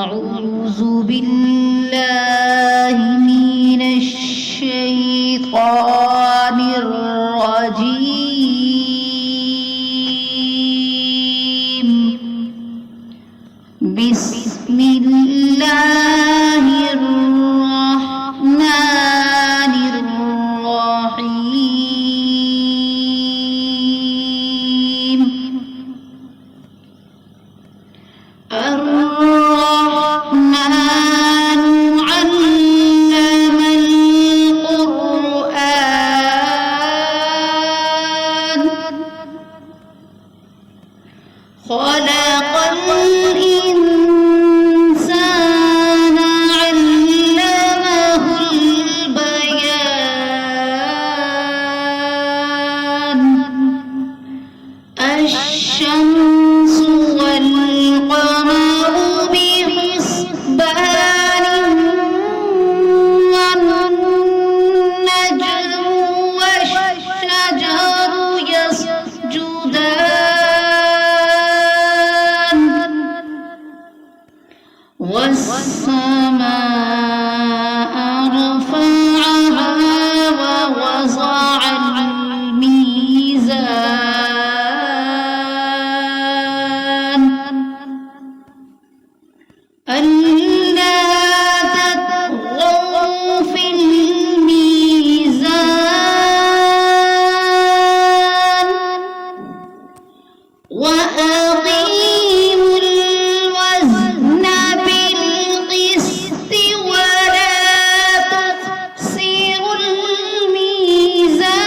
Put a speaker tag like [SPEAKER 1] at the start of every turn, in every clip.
[SPEAKER 1] أعوذ بالله من الشيطان الرجيم. بسم الله الرحمن الرحيم. الرحمن علم القرآن، خلق الإنسان علمه البيان. الشمس والقمر بحسبان، والنجم والشجر يسجدان، والسماء رفعها ووضع الميزان، ألا تطغوا في الميزان، وأقيموا الوزن بالقسط ولا تخسروا الميزان.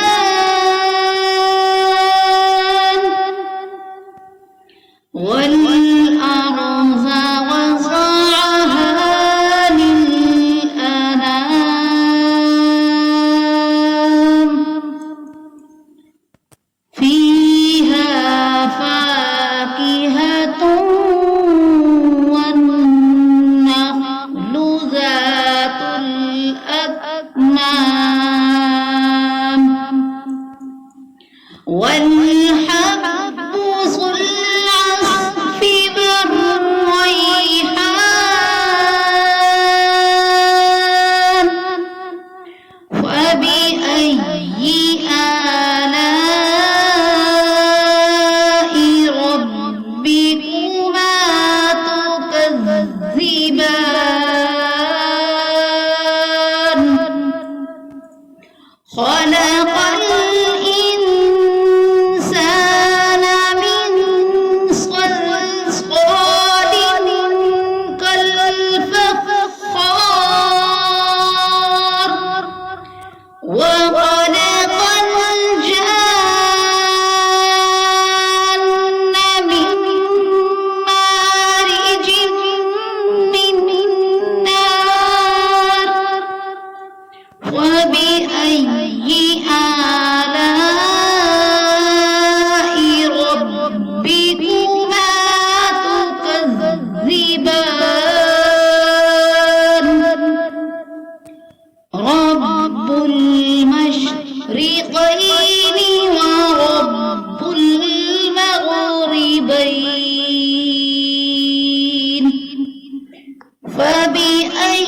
[SPEAKER 1] والأرض وضعها للأنام، فيها فاكهة والنخل ذات الأكمام، والحب ذو العصف والريحان. فبأي آلاء ربكما تكذبان؟ خلق الإنسان من صلصال كالفخار، وخلق الجان من مارج من نار. وبأي آلاء ربكما تكذبان؟ رب المشرقين ورب المغربين. فبأي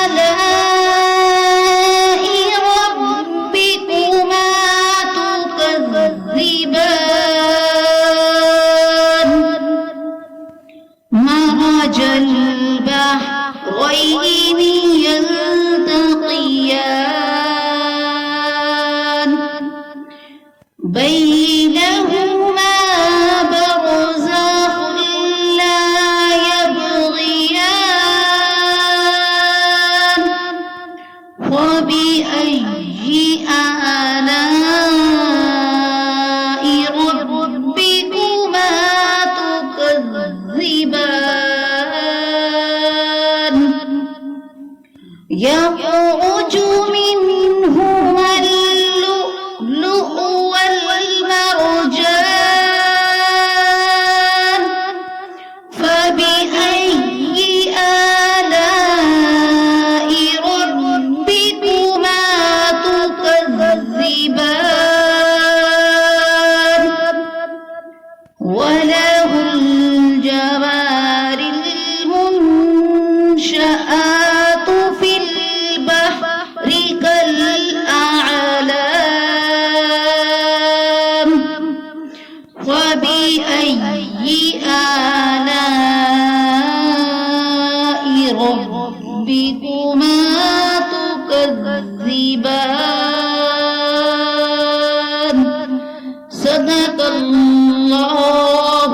[SPEAKER 1] آلاء ربكما تكذبان؟ مرج البحرين يلتقيان، بينهما برزخ لا يبغيان. وبأي آلاء ربكما تكذبان؟ يخرج منهما اللؤلؤ والمرجان. فبأي آلاء ربكما تكذبان؟ وله الجوار ربكما تكذبان صدق الله